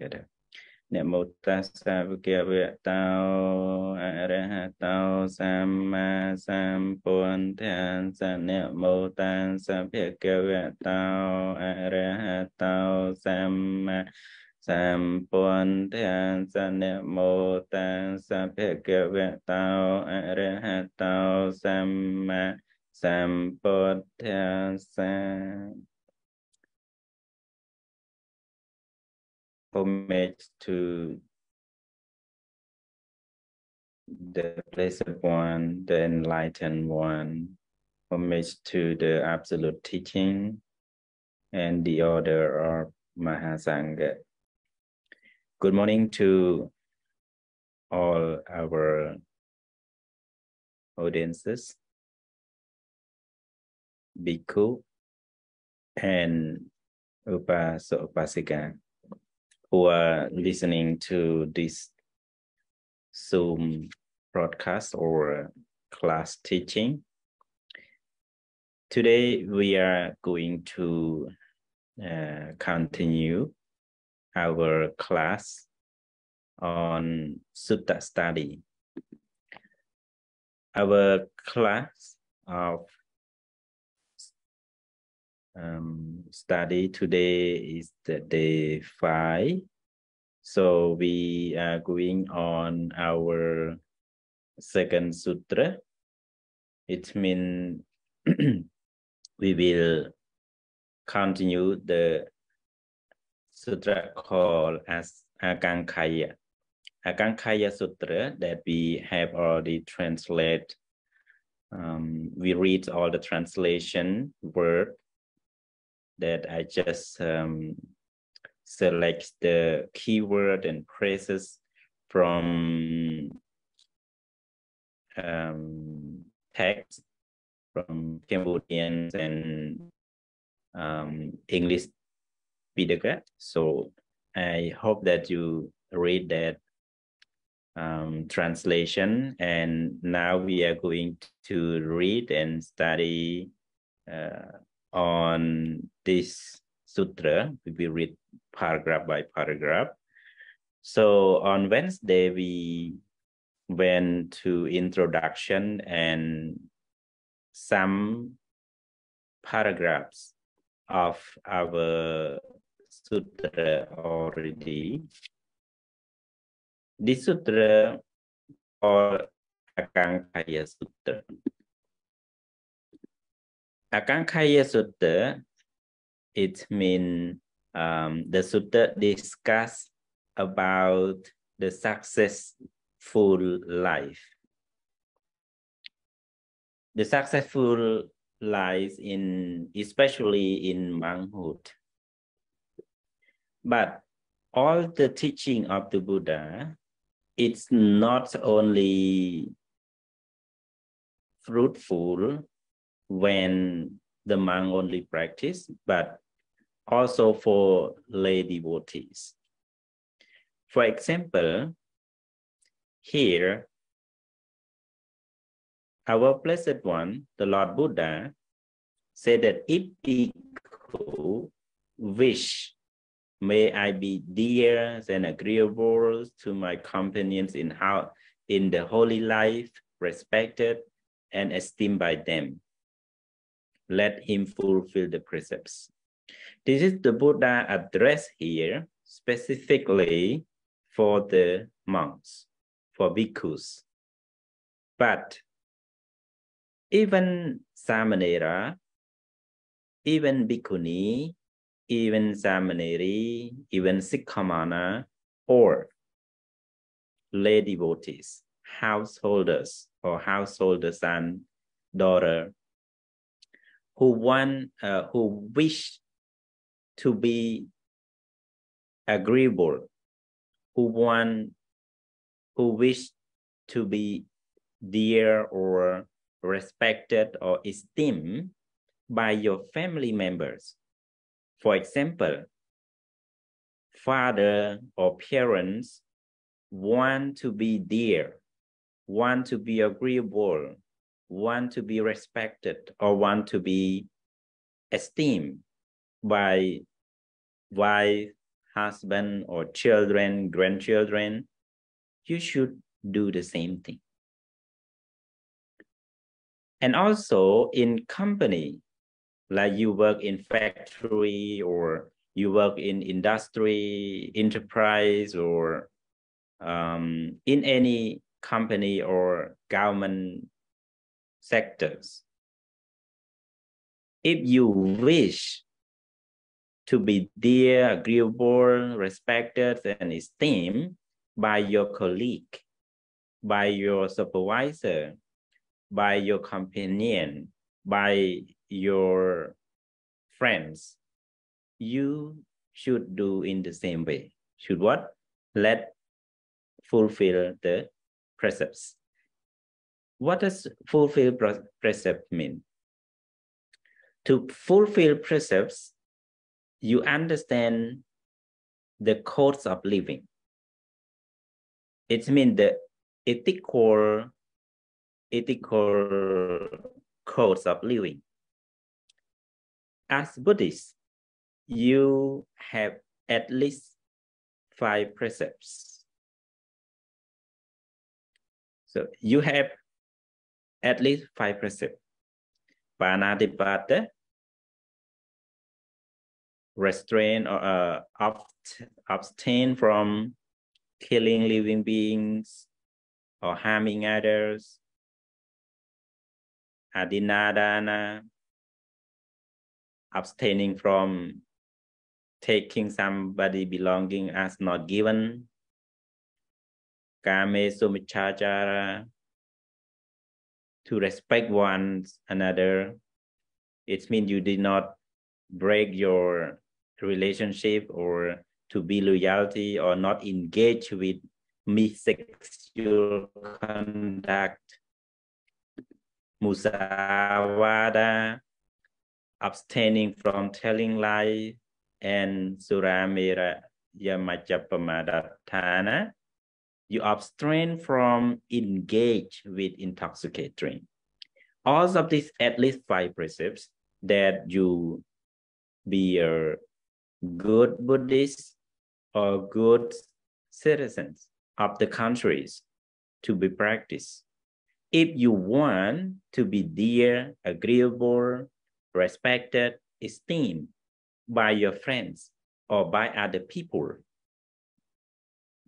together. Namo tassa bhagavato arahato samma sambuddhassa. Namo tassa bhagavato arahato samma sambuddhassa. Namo tassa bhagavato arahato samma sambuddhassa. Homage to the Blessed One, the Enlightened One. Homage to the Absolute Teaching and the Order of Mahasangha. Good morning to all our audiences, Bhikkhu and Upasika, who are listening to this Zoom broadcast or class teaching. Today we are going to continue our class on Sutta study. Our class of study today is the day 5. So we are going on our second sutra. It means we will continue the sutra called as Ākankheyya. Ākankheyya Sutra that we have already translated. We read all the translation word that I just select the keyword and phrases from text from Cambodian and English pedagogy. So I hope that you read that translation, and now we are going to read and study on this sutra. We will read paragraph by paragraph. So on Wednesday we went to introduction and some paragraphs of our sutra already. This sutra called Ākankheyya Sutta. Ākankheyya Sutta, it means the sutta discuss about the successful life. The successful life especially in monkhood. But all the teaching of the Buddha, it's not only fruitful when the monk only practice, but also for lay devotees. For example, here, our Blessed One, the Lord Buddha, said that if Bhikkhu wish, may I be dear and agreeable to my companions in the holy life, respected and esteemed by them. Let him fulfill the precepts. This is the Buddha address here specifically for the monks, for bhikkhus. But even Samanera, even bhikkhuni, even Samaneri, even Sikhamana, or lay devotees, householders or householder son, daughter, who wish to be agreeable, who wish to be dear or respected or esteemed by your family members. For example, father or parents want to be dear, want to be agreeable, want to be respected, or want to be esteemed by wife, husband or children, grandchildren, you should do the same thing. And also in company, like you work in factory or you work in industry, enterprise, or in any company or government sectors. If you wish to be dear, agreeable, respected, and esteemed by your colleague, by your supervisor, by your companion, by your friends, you should do in the same way. Should what? Let fulfill the precepts. What does fulfill precept mean? To fulfill precepts, you understand the codes of living. It means the ethical codes of living. As Buddhists, you have at least 5 precepts. So you have at least 5 precepts. Panatipata, restrain or abstain from killing living beings or harming others. Adinadana, abstaining from taking somebody belonging as not given. Kame sumichachara, to respect one another. It means you did not break your relationship or to be loyalty or not engage with sexual conduct. Musawada, abstaining from telling lies, and Suramira Yamachapamadatthana, you abstain from engage with intoxicating drink. All of these at least 5 precepts that you be a good Buddhist or good citizens of the countries to be practiced. If you want to be dear, agreeable, respected, esteemed by your friends or by other people,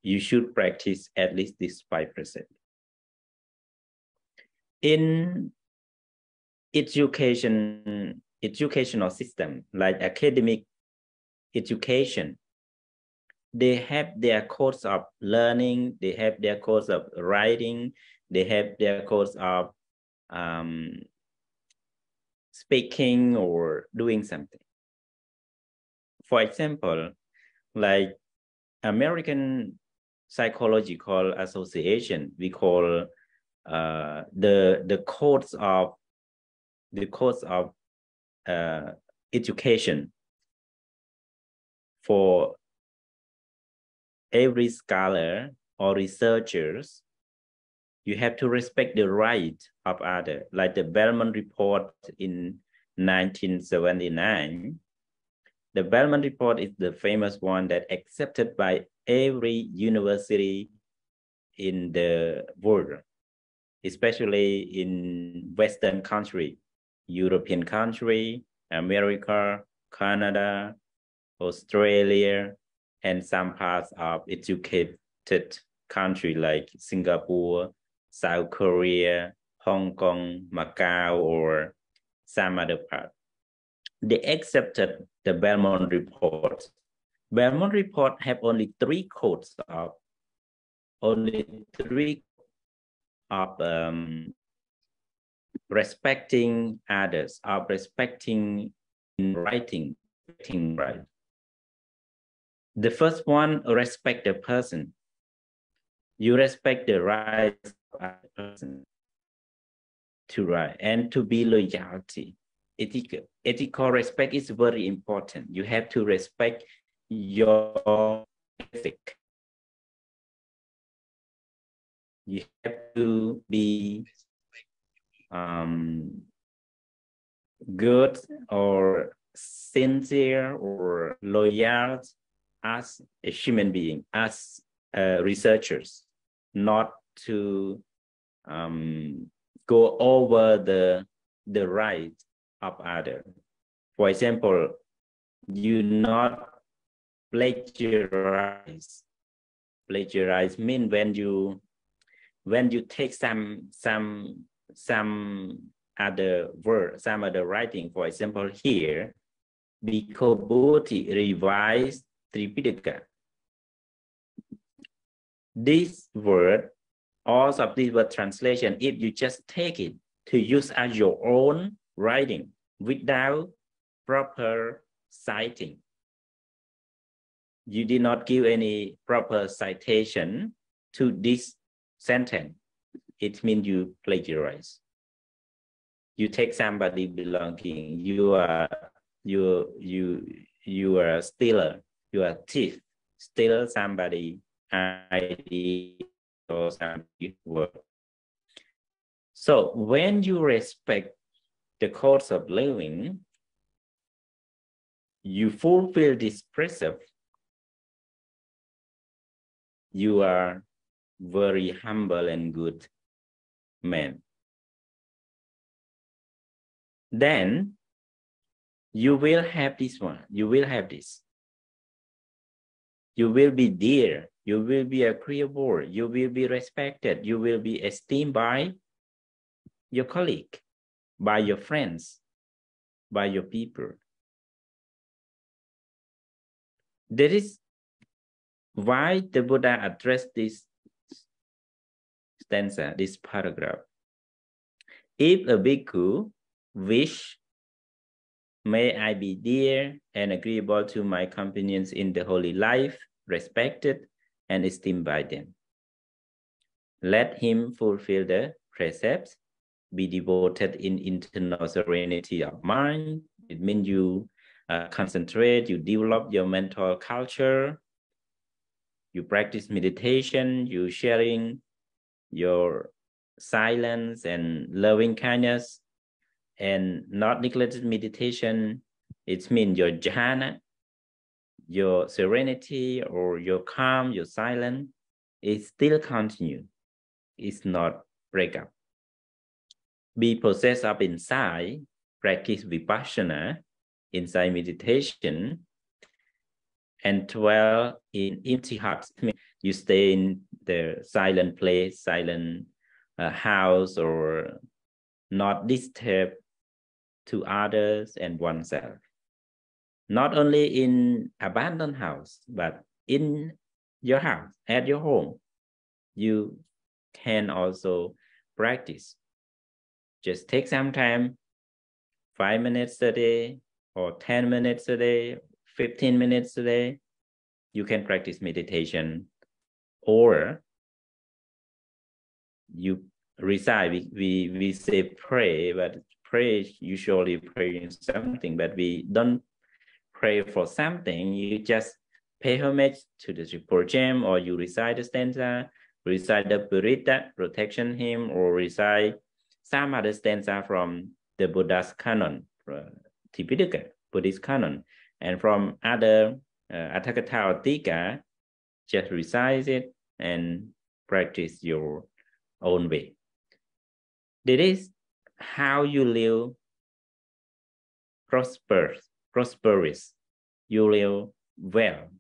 you should practice at least this 5%. In educational system, like academic education, they have their course of learning, they have their course of writing, they have their course of speaking or doing something. For example, like American Psychological Association, we call the course of education for every scholar or researchers. You have to respect the right of others, like the Bellman Report in 1979. The Bellman Report is the famous one that accepted by every university in the world, especially in Western country, European country, America, Canada, Australia, and some parts of educated country like Singapore, South Korea, Hong Kong, Macau, or some other part. They accepted the Belmont Report. Belmont Report have only 3 codes of respecting others, of respecting in writing, right. The first one, respect the person. You respect the rights of the person to write and to be loyalty. Ethical respect is very important. You have to respect your ethic. You have to be good or sincere or loyal as a human being, as researchers, not to go over the right of other. For example, you not plagiarize. Plagiarize means when you take some other word, some other writing. For example, here, Bhikkhu Bodhi revised Tripitaka. This word, all of these word translation, if you just take it to use as your own writing without proper citing, you did not give any proper citation to this sentence, it means you plagiarize. You take somebody belonging, you are a stealer, you are a thief, steal somebody idea or somebody word. So when you respect the course of living, you fulfill this precept, you are very humble and good man. Then you will have this one, you will have this. You will be dear, you will be agreeable, you will be respected, you will be esteemed by your colleague, by your friends, by your people. That is why the Buddha addressed this stanza, this paragraph. If a bhikkhu wish, may I be dear and agreeable to my companions in the holy life, respected and esteemed by them. Let him fulfill the precepts, be devoted in internal serenity of mind. It means you concentrate, you develop your mental culture, you practice meditation, you sharing your silence and loving kindness, and not neglected meditation. It means your jhana, your serenity or your calm, your silence, it still continue. It's not break up. Be possessed of insight, practice vipassana, insight meditation, and dwell in empty hearts. You stay in the silent place, silent house, or not disturb to others and oneself. Not only in abandoned house, but in your house, at your home, you can also practice. Just take some time, 5 minutes a day, or 10 minutes a day, 15 minutes a day. You can practice meditation, or you recite. We say pray, but pray usually praying something, but we don't pray for something. You just pay homage to the Triple Gem, or you recite the stanza, recite the Purita, protection hymn, or recite some other stanza from the Buddha's canon, Tipitaka, Buddhist canon, and from other Atthakatha or Tika, just recite it and practice your own way. That is how you live prosperous. You live well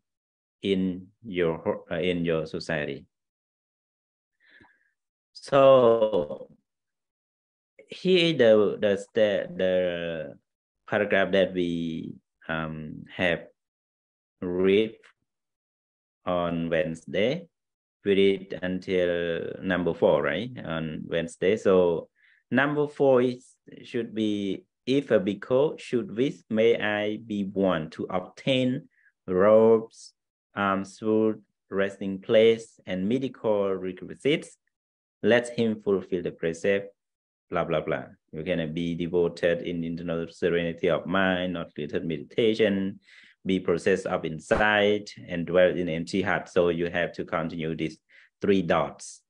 in your society. So here the paragraph that we have read on Wednesday, we read until number 4, right? On Wednesday. So number 4 should be, if a bhikkhu should wish, may I be one to obtain robes, food, resting place, and medical requisites. Let him fulfill the precept, blah, blah, blah. You're going to be devoted in internal serenity of mind, not little meditation, be possessed of insight, and dwell in empty heart. So you have to continue these 3 dots.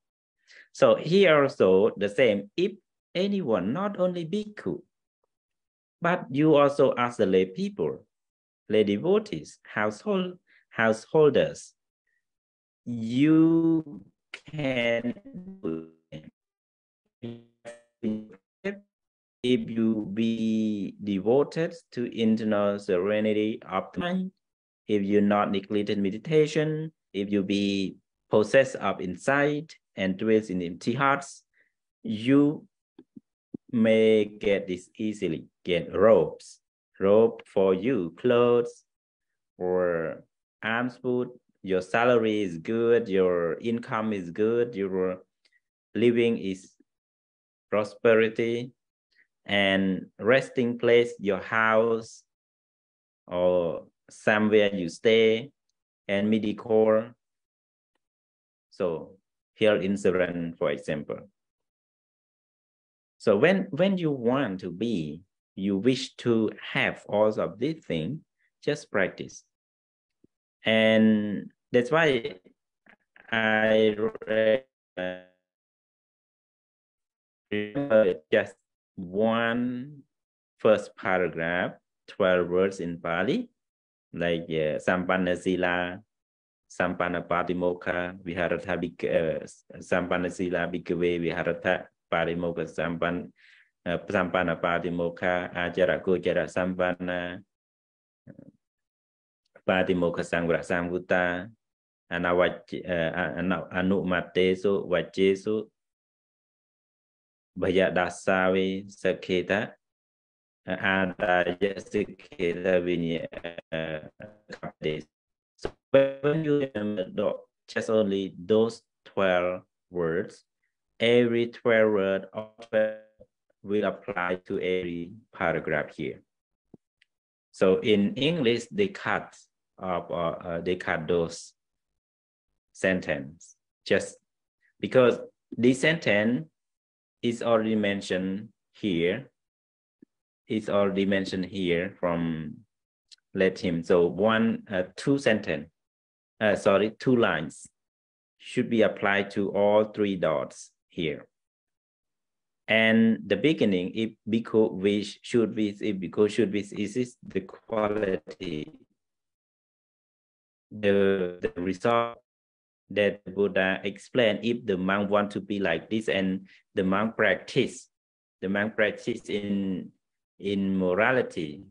So here also the same. If anyone, not only bhikkhu, but you also ask the lay people, lay devotees, household householders, you can do it. If you be devoted to internal serenity of the mind, if you not neglected meditation, if you be possessed of insight and dwells in empty hearts, you may get this easily. Get robe for you, clothes, or alms food. Your salary is good, your income is good, your living is prosperity, and resting place, your house or somewhere you stay, and medical. So here in Suran, for example. So when you want to be, you wish to have all of these things, just practice. And that's why I remember just one first paragraph, 12 words in Pali, like Sampanna Sila, Sampanna Patimokkha, Viharata Sampanna Sila, Bhikkhu Viharata Patimokkha, Sampanna Patimokkha, Ajara Gochara Sampanna, Patimokkha Sangra Samvutta, Anumatesu, Vachesu, Bhayadasavi, Sakheta, Adaya Sakheta Vinya. So when you remember just only those 12 words, every 12 word will apply to every paragraph here. So in English, they cut those sentences just because this sentence is already mentioned here. It's already mentioned here from let him. So two lines should be applied to all three dots here. And the beginning, if Bhikkhu wish, should wish, if Bhikkhu should wish, is the quality, the result that Buddha explained. If the monk want to be like this, and the monk practice in morality,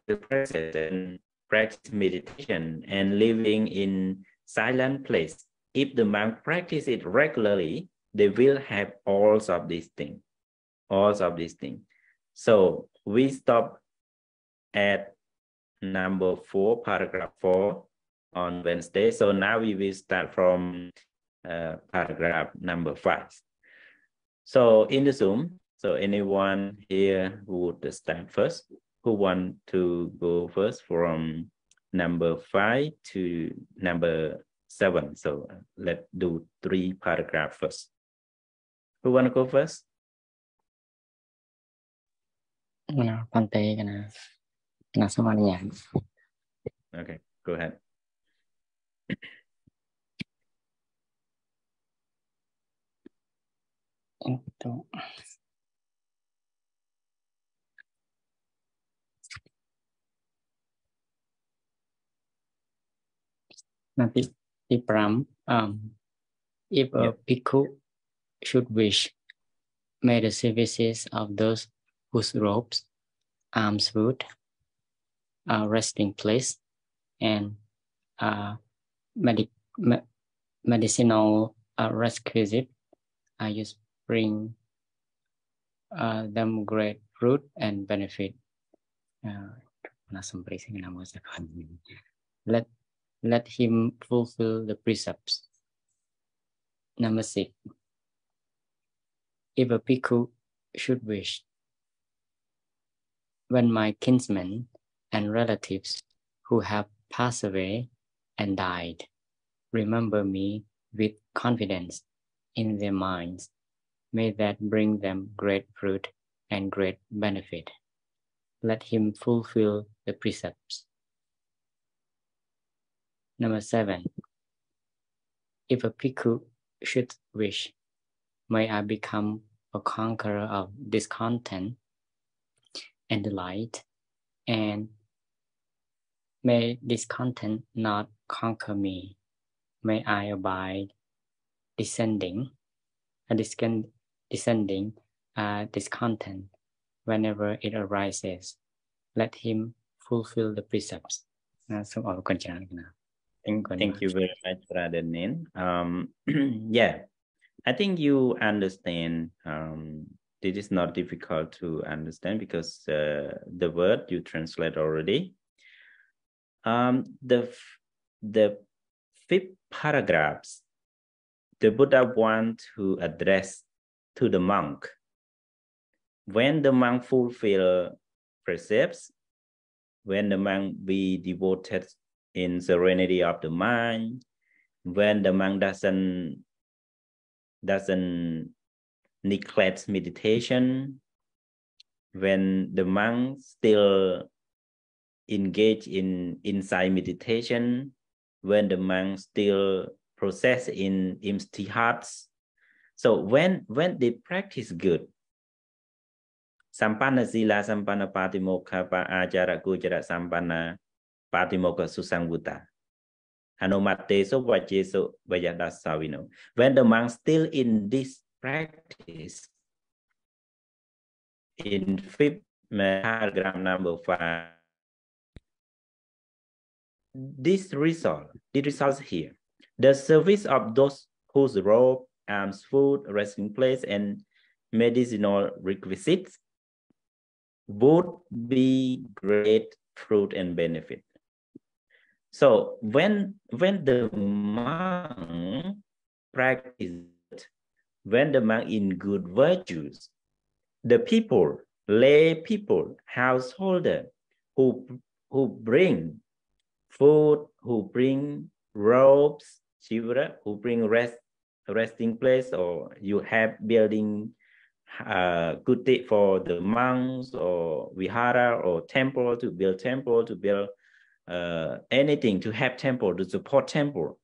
the process and practice meditation and living in silent place. If the monk practice it regularly, they will have all of these things. So we stop at number 4, paragraph 4 on Wednesday. So now we will start from paragraph number 5. So in the Zoom, so anyone here who would start first, who want to go first from number 5 to number 7. So let's do 3 paragraphs first. Who want to go first? Okay, go ahead. If a Bhikkhu should wish, may the services of those whose robes, alms food, resting place, and medicinal requisite used bring them great fruit and benefit. Let him fulfill the precepts. Number 6. If a Bhikkhu should wish, when my kinsmen and relatives who have passed away and died remember me with confidence in their minds, may that bring them great fruit and great benefit. Let him fulfill the precepts. Number 7. If a Bhikkhu should wish, may I become a conqueror of discontent and delight, and May discontent not conquer me. May I abide descending discontent whenever it arises. Let him fulfill the precepts. Thank you very much, Brother Nin. Yeah, I think you understand. This is not difficult to understand because the word you translate already. The fifth paragraphs, the Buddha want to address to the monk. When the monk fulfill precepts, when the monk be devoted in serenity of the mind, when the monk doesn't neglect meditation, when the monk still engage in insight meditation, when the monk still process in empty hearts. So when they practice good, Sampanna Sila, Sampanna Patimokkha, Ajara Gujara, Sampanna Patimokkha Susangvuta. Hanumate so vajeso vajadasavino. When the monk still in this practice, in fifth paragraph number 5, this results here. The service of those whose robe, arms, food, resting place, and medicinal requisites would be great fruit and benefit. So when the monk practices, when the monk in good virtues, the people, lay people, householder who bring food, who bring robes, shivra, who bring resting place, or you have building kuti for the monks, or vihara, or temple, to build anything, to have temple, to support temple,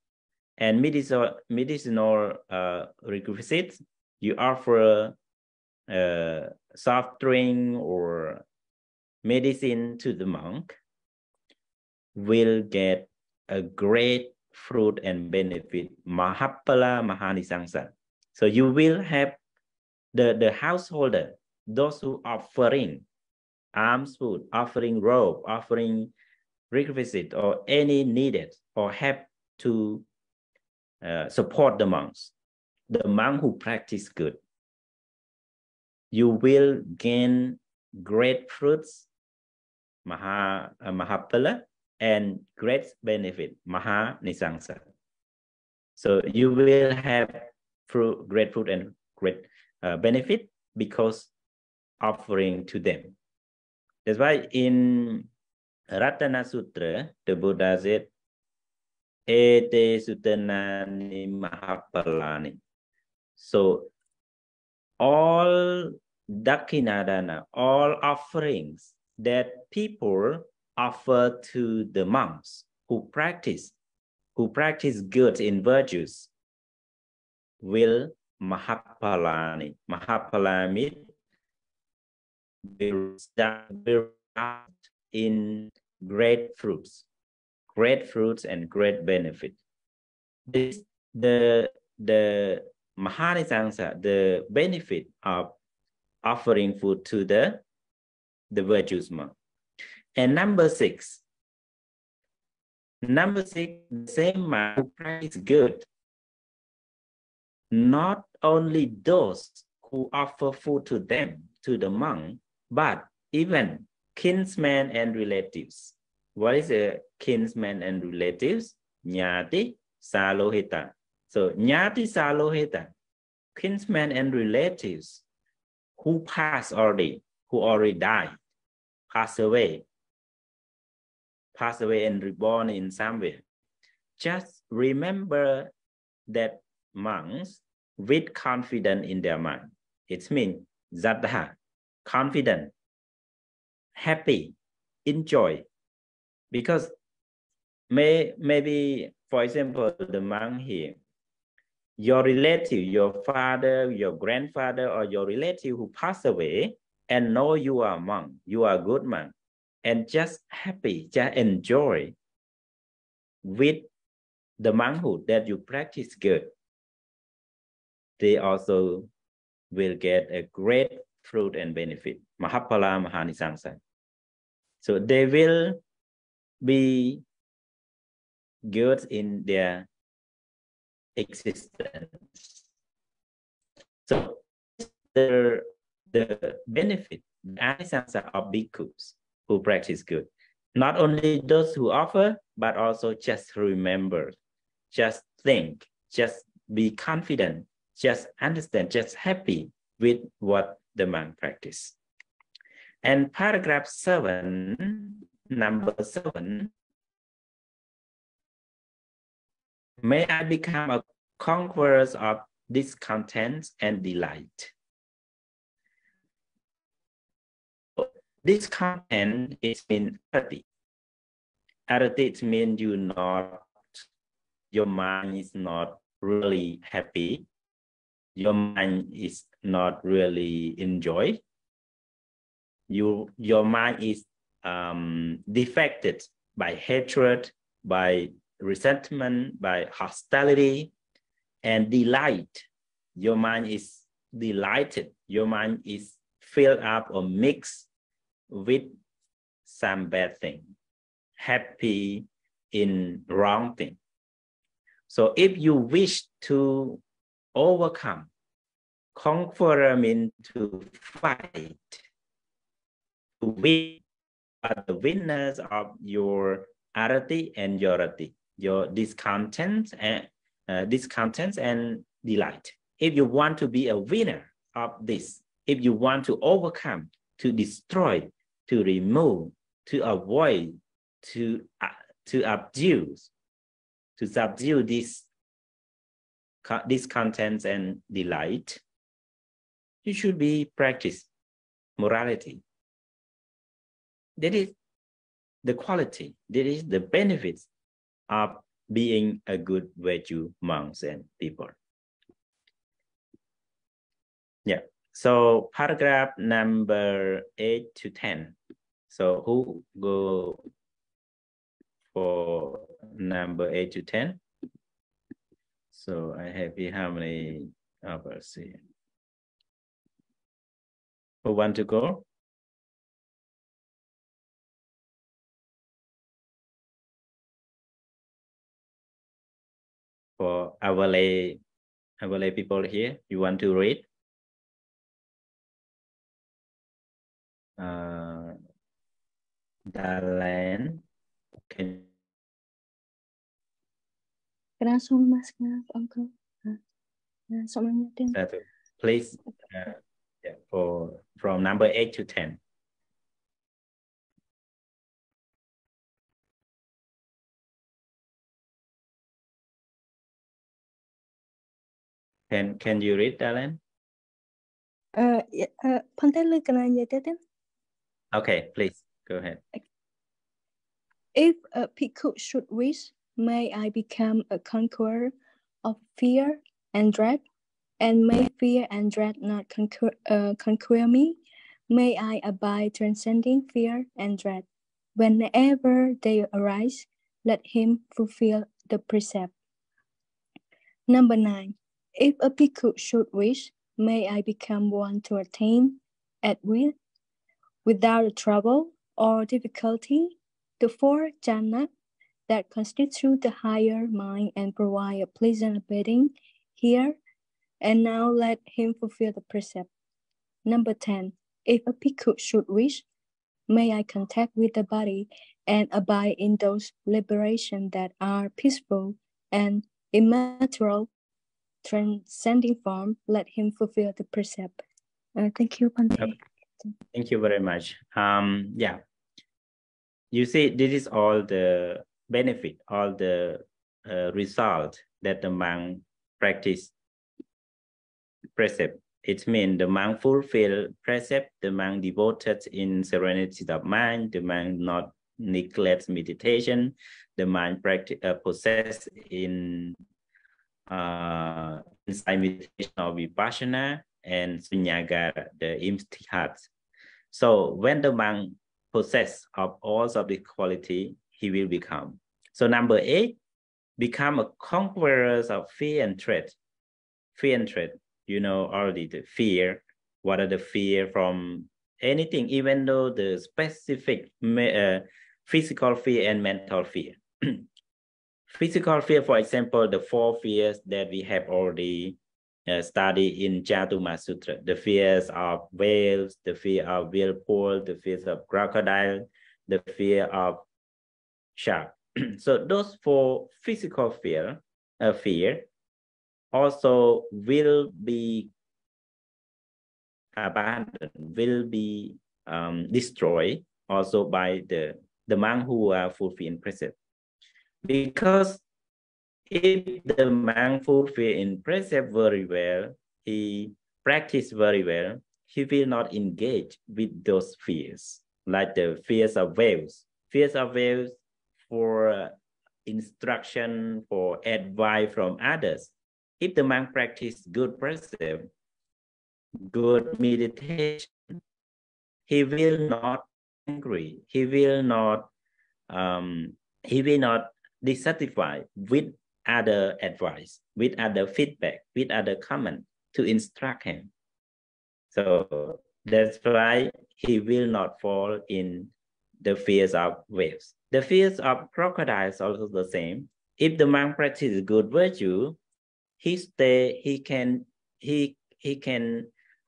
and medicinal requisites, you offer soft drink or medicine to the monk, will get a great fruit and benefit, Mahapala Mahanisangsa. So you will have the householder, those who offering alms food, offering robe, offering requisite, or any needed, or have to support the monks, the monk who practice good. You will gain great fruits, Mahapala, and great benefit, Maha Nisangsa. So you will have great fruit and great benefit because offering to them. That's why in Ratana Sutra, the Buddha said, Ete Sutanani Mahapalani. So all dakinadana, all offerings that people offer to the monks who practice good in virtues will Mahapalani. Mahapalani will result in great fruits and great benefit. This the Mahanisangsa, the benefit of offering food to the virtuous monk. And number six, the same monk who practice good, not only those who offer food to them, to the monk, but even kinsmen and relatives. What is a kinsman and relatives? Nyati salohita. So nyati salohita, kinsmen and relatives who passed already, who already died, passed away and reborn in somewhere. Just remember that monks with confidence in their mind. It means Zaddha, confident, happy, enjoy. Because maybe, for example, the monk here, your relative, your father, your grandfather, or your relative who passed away and know you are a monk, you are a good monk. and just happy, just enjoy with the monkhood that you practice good, they also will get a great fruit and benefit. Mahapala Mahanisamsa. So they will be good in their existence. So the benefit, the anisansa of bhikkhus who practice good. Not only those who offer, but also just remember, just think, just be confident, just understand, just happy with what the monk practice. And paragraph 7, number 7, may I become a conqueror of discontent and delight. Discontent is mean arati. Arati means your mind is not really happy. Your mind is not really enjoy. Your mind is defected by hatred, by resentment, by hostility, and delight. Your mind is delighted. Your mind is filled up or mixed with some bad thing, happy in wrong thing. So if you wish to overcome, conqueror means to fight, to win, are the winners of your arati and your rati, your discontent and delight. If you want to be a winner of this, if you want to overcome, to destroy, to remove, to avoid, to subdue this discontent and delight, you should be practice morality. That is the quality, that is the benefits of being a good virtue monks and people. Yeah. So paragraph number 8 to 10. So who go for number 8 to 10? So I have here how many of us here? Who want to go? For our lay people here, you want to read? Dalan, can Langsung mas uncle. please, yeah, from number 8 to 10. Can you read, Dalan? Okay, please go ahead. If a bhikkhu should wish, may I become a conqueror of fear and dread, and may fear and dread not conquer me. May I abide transcending fear and dread. Whenever they arise, let him fulfill the precept. Number 9. If a bhikkhu should wish, may I become one to attain at will, without trouble or difficulty, the 4 jhana that constitute the higher mind and provide a pleasant abiding here and now, let him fulfill the precept. Number 10. If a bhikkhu should wish, may I contact with the body and abide in those liberations that are peaceful and immaterial, transcending form, let him fulfill the precept. Thank you, Bhante. Okay. Thank you very much. Yeah. You see, this is all the benefit, all the result that the monk practice precept. It means the monk fulfill precept, the monk devoted in serenity of mind, the monk not neglect meditation, the monk practice possess in insight meditation or vipassana, and sunyagara, the empty heart. So when the monk possess of all of the quality, he will become. So number 8, become a conqueror of fear and dread. Fear and dread, you know already the fear. What are the fear from anything, even though the specific physical fear and mental fear. Physical fear, for example, the 4 fears that we have already studied in Jatuma Sutra. The fears of whales, the fear of whirlpool, the fears of crocodile, the fear of shark. So those 4 physical fear also will be abandoned, will be destroyed also by the monk who are fulfilled in precept. Because if the monk fulfilled in precept very well, he practiced very well, he will not engage with those fears, like the fears of whales. Fears of whales for instruction, for advice from others. If the monk practiced good precept, good meditation, he will not angry. He will not dissatisfied with other advice, with other feedback, with other comment to instruct him. So that's why he will not fall in the fears of waves. The fears of crocodiles also the same. If the monk practices good virtue, he can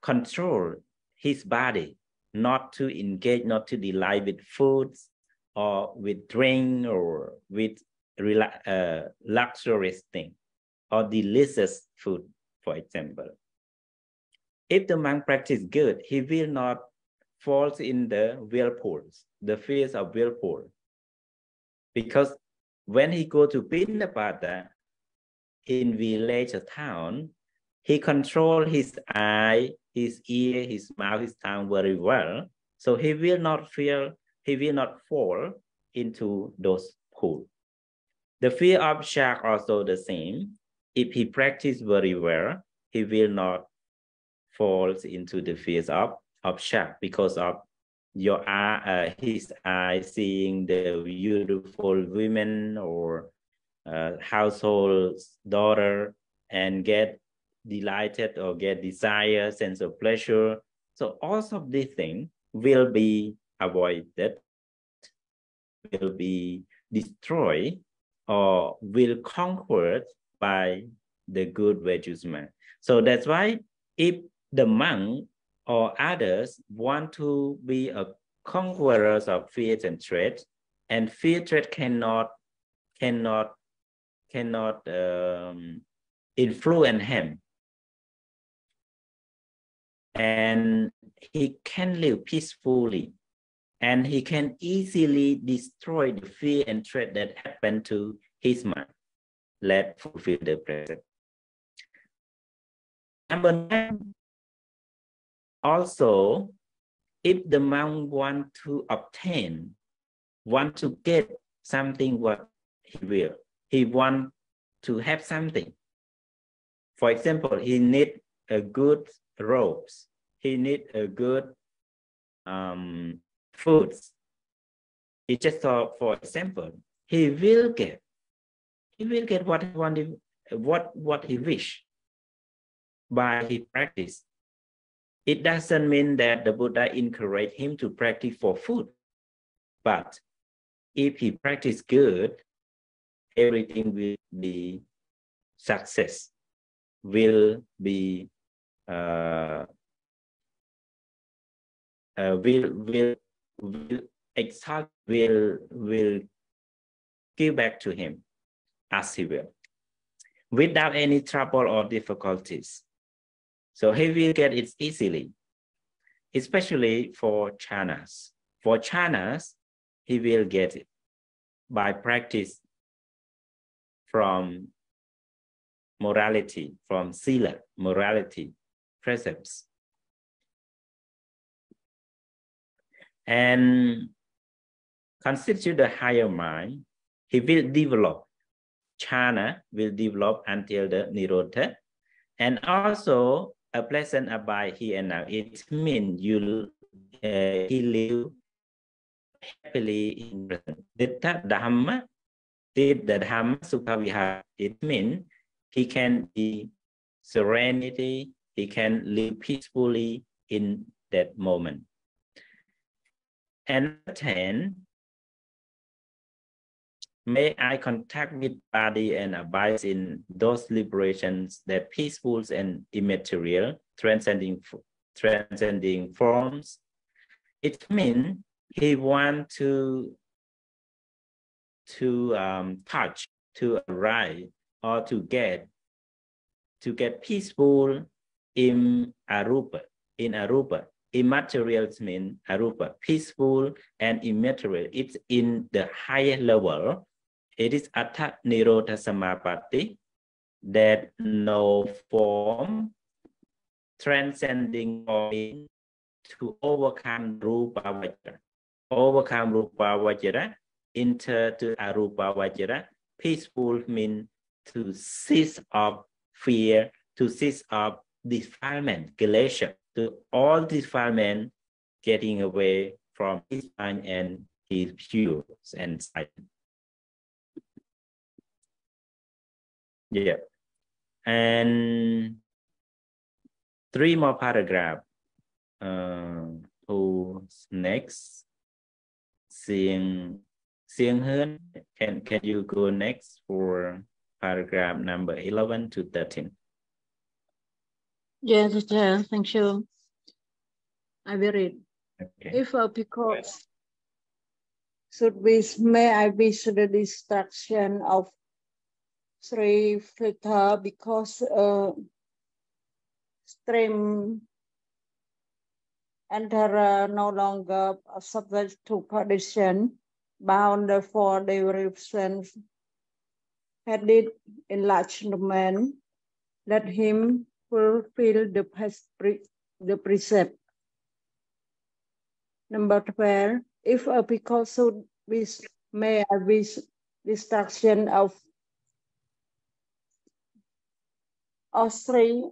control his body not to engage, not to delight with foods or with drink or with luxurious thing or delicious food, for example. If the monk practices good, he will not fall in the whirlpools, the fears of whirlpool. Because when he go to Pindapata in village or town, he control his eye, his ear, his mouth, his tongue very well. So he will not fall into those pools. The fear of shark also the same. If he practice very well, he will not fall into the fears of shark because of his eye seeing the beautiful women or household daughter and get delighted or get desire, sense of pleasure. So all of these things will be avoided, will be destroyed, or will conquered by the good virtuous man. So that's why if the monk or others want to be a conquerors of fear and dread, and fear dread cannot influence him, and he can live peacefully, and he can easily destroy the fear and dread that happen to his mind. Let's fulfill the present. Number 9, also, if the monk want to obtain, want to get something what he want to have something. For example, he need a good robes, he need a good foods. He just thought, for example, he will get what he wanted, what he wish by his practice. It doesn't mean that the Buddha encouraged him to practice for food, but if he practice good, everything will be success, will be will give back to him as he will, without any trouble or difficulties. So he will get it easily, especially for jhanas. For jhanas, he will get it by practice from morality, from sila, morality, precepts. And constitute the higher mind, he will develop. Jhana will develop until the Nirodha. And also a pleasant abide here and now. It means he live happily in present. Ditta Dhamma, did the Dhamma Sukha Vihara. It means he can be serenity, he can live peacefully in that moment. And 10, may I contact with body and abide in those liberations that peaceful and immaterial, transcending forms. It means he wants to touch, to arrive, or to get peaceful in arupa. Immaterial means arupa, peaceful and immaterial. It's in the higher level. It is Atta Nirodha Samapatti, that no form transcending form to overcome Rupa Vajra. Overcome Rupa Vajra, enter to Arupa Vajra. Peaceful means to cease of fear, to cease of defilement, kilesha, to all defilement, getting away from his mind and his pure and sight. Yeah. And 3 more paragraphs. Who's next? Siêng Hơn, can you go next for paragraph number 11 to 13? Yes, teacher. Thank you. I will read. Okay. If a Bhikkhu should wish, may I wish the destruction of three filter, because stream enter no longer subject to perdition, bound for derivation, headed enlargement, let him fulfill the precept. Number 12. If a Bhikkhu should wish, may I wish destruction of three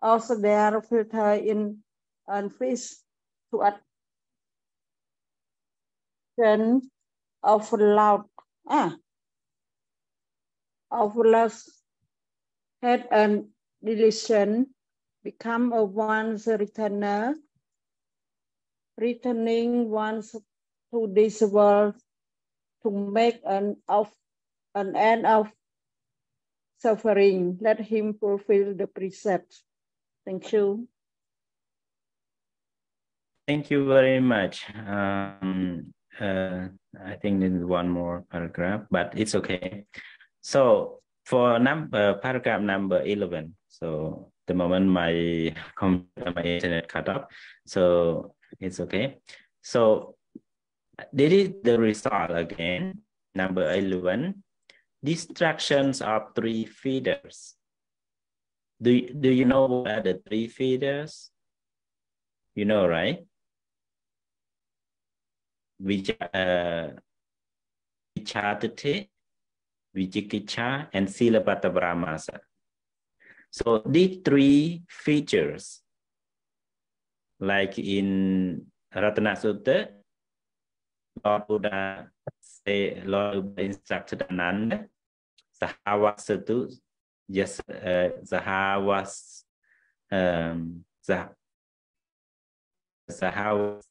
also there filter in and fish to action of loud of lost head and deletion, become a one's returner, returning once to this world to make an end of suffering. Let him fulfill the precept. Thank you. Thank you very much. I think there's one more paragraph, but it's okay. So for paragraph number 11, so the moment my internet cut off, so it's okay. So this is the result again, number 11, distractions of 3 feeders. Do you know what are the 3 feeders? You know, right? Vichadati, Vichikicha, and Silapata Brahmasa. So these 3 features, like in Ratana Sutta, Lord Buddha instructed Ananda, Sahawasatu, yes, Sahawas, Sahawas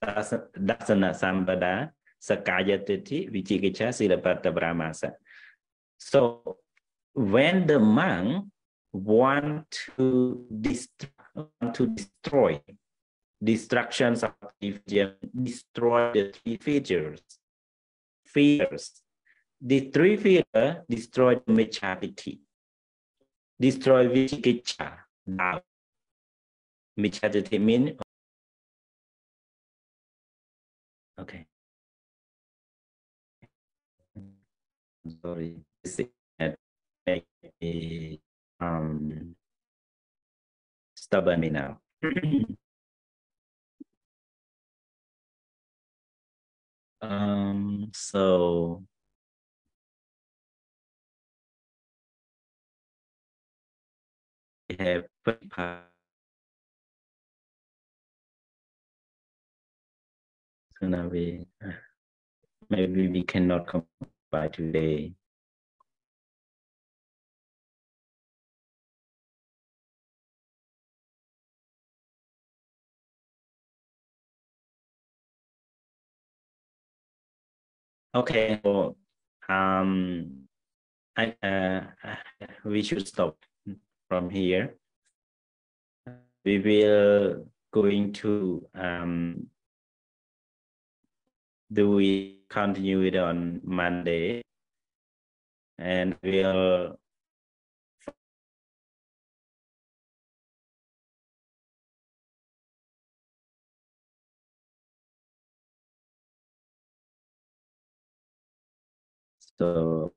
Dasana Sambada, Sakayatiti, Vichikicha, Silapata Brahmasa. So when the monk want to destroy destructions of destroy the 3 features. The 3 features destroy the Michaditi, destroy Vichikicha. Now, Michaditi means okay. Sorry, make me stubborn me now. So we have Maybe we cannot come by today. Okay, so we should stop from here. We will going to continue it on Monday, and we'll so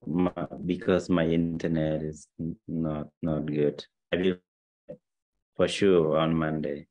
because my internet is not good. I will for sure on Monday.